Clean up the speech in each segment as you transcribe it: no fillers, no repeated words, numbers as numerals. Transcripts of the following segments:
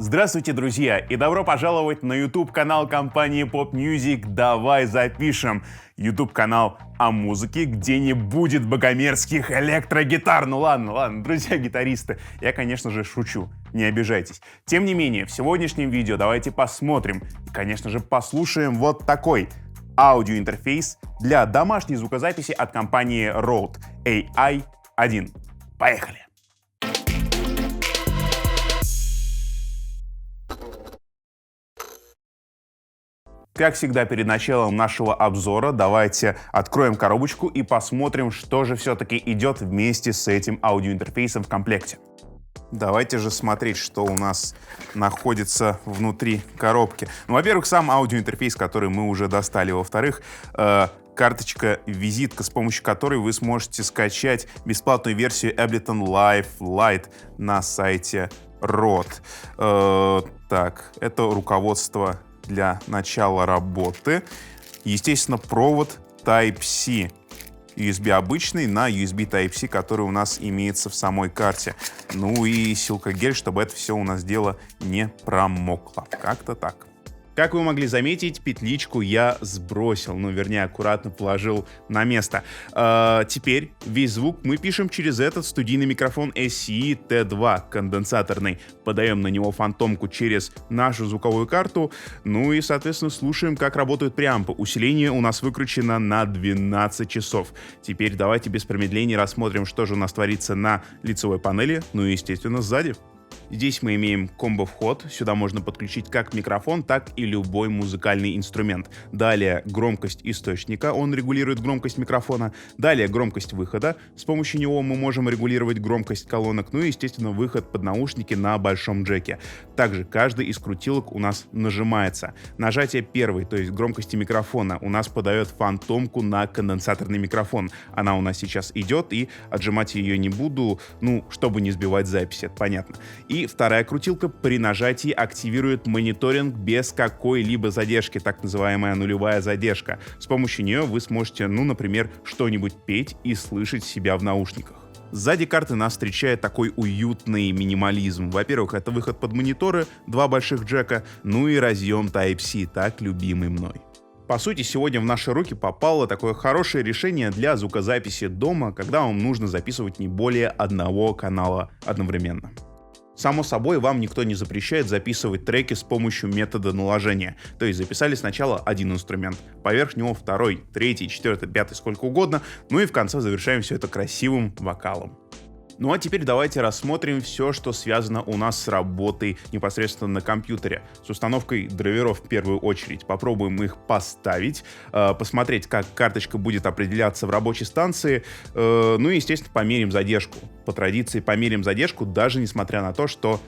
Здравствуйте, друзья, и добро пожаловать на YouTube-канал компании Pop Music «Давай запишем». YouTube-канал о музыке, где не будет богомерзких электрогитар. Ну ладно, друзья гитаристы, я, конечно же, шучу, не обижайтесь. Тем не менее, в сегодняшнем видео давайте посмотрим и, конечно же, послушаем вот такой аудиоинтерфейс для домашней звукозаписи от компании Rode AI1. Поехали! Как всегда, перед началом нашего обзора давайте откроем коробочку и посмотрим, что же все-таки идет вместе с этим аудиоинтерфейсом в комплекте. Давайте же смотреть, что у нас находится внутри коробки. Ну, во-первых, сам аудиоинтерфейс, который мы уже достали. Во-вторых, карточка-визитка, с помощью которой вы сможете скачать бесплатную версию Ableton Live Lite на сайте Rode. Так, это руководство для начала работы. Естественно, провод Type-C. USB обычный на USB Type-C, который у нас имеется в самой карте. Ну и силкогель, чтобы это все у нас дело не промокло. Как-то так. Как вы могли заметить, петличку я сбросил, вернее, аккуратно положил на место. Теперь весь звук мы пишем через этот студийный микрофон SE-T2 конденсаторный. Подаем на него фантомку через нашу звуковую карту, ну и, соответственно, слушаем, как работают преампы. Усиление у нас выкручено на 12 часов. Теперь давайте без промедления рассмотрим, что же у нас творится на лицевой панели, ну и, естественно, сзади. Здесь мы имеем комбо-вход, сюда можно подключить как микрофон, так и любой музыкальный инструмент. Далее громкость источника, он регулирует громкость микрофона. Далее громкость выхода, с помощью него мы можем регулировать громкость колонок, ну и, естественно, выход под наушники на большом джеке. Также каждый из крутилок у нас нажимается. Нажатие первой, то есть громкости микрофона, у нас подает фантомку на конденсаторный микрофон. Она у нас сейчас идет, и отжимать ее не буду, чтобы не сбивать запись, это понятно. И вторая крутилка при нажатии активирует мониторинг без какой-либо задержки, так называемая нулевая задержка. С помощью нее вы сможете, например, что-нибудь петь и слышать себя в наушниках. Сзади карты нас встречает такой уютный минимализм. Во-первых, это выход под мониторы, два больших джека, ну и разъем Type-C, так любимый мной. По сути, сегодня в наши руки попало такое хорошее решение для звукозаписи дома, когда вам нужно записывать не более одного канала одновременно. Само собой, вам никто не запрещает записывать треки с помощью метода наложения. То есть записали сначала один инструмент, поверх него второй, третий, четвертый, пятый, сколько угодно, ну и в конце завершаем все это красивым вокалом. Ну а теперь давайте рассмотрим все, что связано у нас с работой непосредственно на компьютере. С установкой драйверов в первую очередь. Попробуем их поставить, посмотреть, как карточка будет определяться в рабочей станции. Ну и, естественно, померим задержку. По традиции померим задержку, даже несмотря на то, что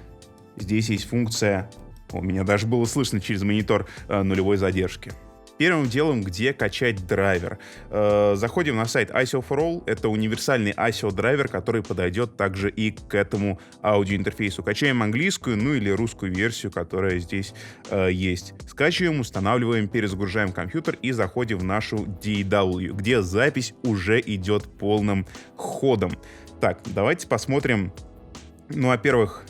здесь есть функция, у меня даже было слышно через монитор, нулевой задержки. Первым делом, где качать драйвер. Заходим на сайт ISO for All. Это универсальный ISO драйвер, который подойдет также и к этому аудиоинтерфейсу. Качаем английскую, или русскую версию, которая здесь есть. Скачиваем, устанавливаем, перезагружаем компьютер и заходим в нашу DAW, где запись уже идет полным ходом. Так, давайте посмотрим, во-первых,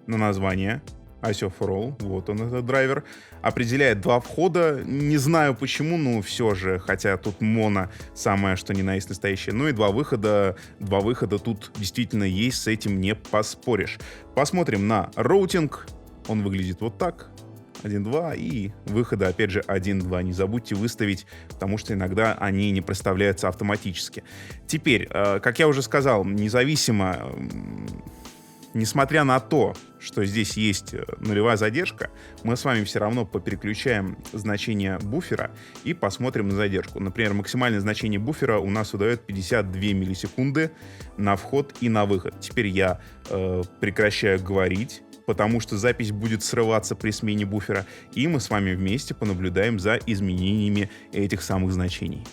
на название. ISO for All, вот он, этот драйвер, определяет два входа, не знаю почему, но все же, хотя тут моно самое, что ни на есть настоящее, и два выхода тут действительно есть, с этим не поспоришь. Посмотрим на роутинг, он выглядит вот так, 1-2, и выхода, опять же, 1-2. Не забудьте выставить, потому что иногда они не проставляются автоматически. Теперь, как я уже сказал, несмотря на то, что здесь есть нулевая задержка, мы с вами все равно попереключаем значение буфера и посмотрим на задержку. Например, максимальное значение буфера у нас выдает 52 миллисекунды на вход и на выход. Теперь я прекращаю говорить, потому что запись будет срываться при смене буфера, и мы с вами вместе понаблюдаем за изменениями этих самых значений.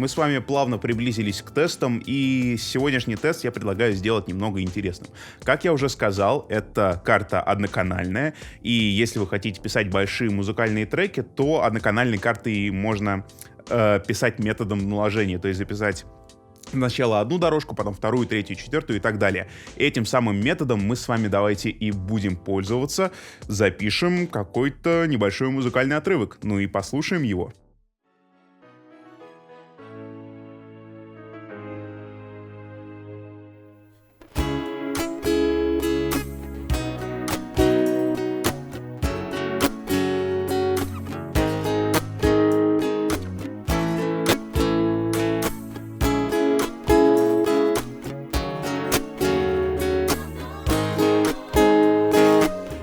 мы с вами плавно приблизились к тестам, и сегодняшний тест я предлагаю сделать немного интересным. Как я уже сказал, это карта одноканальная, и если вы хотите писать большие музыкальные треки, то одноканальной картой можно писать методом наложения, то есть записать сначала одну дорожку, потом вторую, третью, четвертую и так далее. Этим самым методом мы с вами давайте и будем пользоваться. Запишем какой-то небольшой музыкальный отрывок, ну и послушаем его.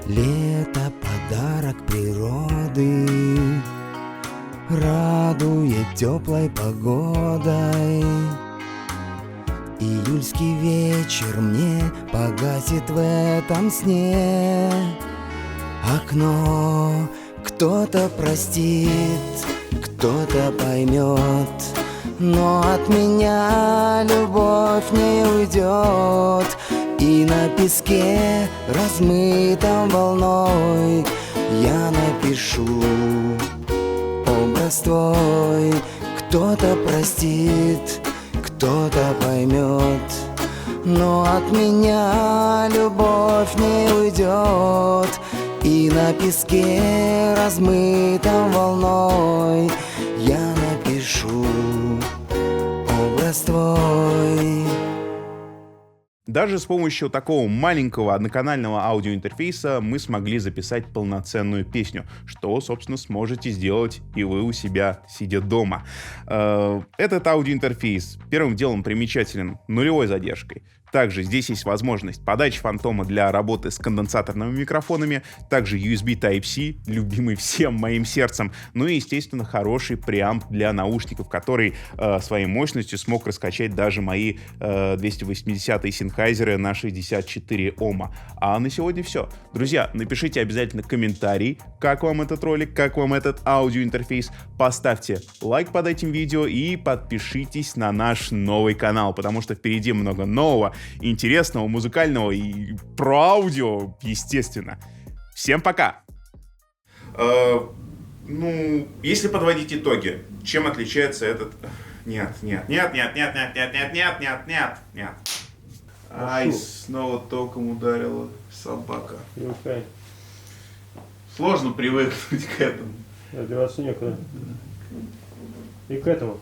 Лето — подарок природы, радует теплой погодой. Июльский вечер мне погасит в этом сне. Окно кто-то простит, кто-то поймет, но от меня любовь не уйдет. И на песке, размытом волной, я напишу образ твой. Кто-то простит, кто-то поймет, но от меня любовь не уйдет. И на песке, размытом волной, я напишу образ твой. Даже с помощью такого маленького одноканального аудиоинтерфейса мы смогли записать полноценную песню, что, собственно, сможете сделать и вы у себя, сидя дома. Этот аудиоинтерфейс первым делом примечателен нулевой задержкой. Также здесь есть возможность подачи фантома для работы с конденсаторными микрофонами, также USB Type-C, любимый всем моим сердцем, ну и, естественно, хороший преамп для наушников, который своей мощностью смог раскачать даже мои 280-е Sennheiser на 64 Ома. А на сегодня все. Друзья, напишите обязательно комментарий, как вам этот ролик, как вам этот аудиоинтерфейс, поставьте лайк под этим видео и подпишитесь на наш новый канал, потому что впереди много нового, интересного, музыкального и про аудио, естественно. Всем пока! Если подводить итоги, чем отличается этот... Нет. Ай, снова током ударила собака. Привыкай. Сложно привыкнуть к этому. Одеваться некуда. И к этому.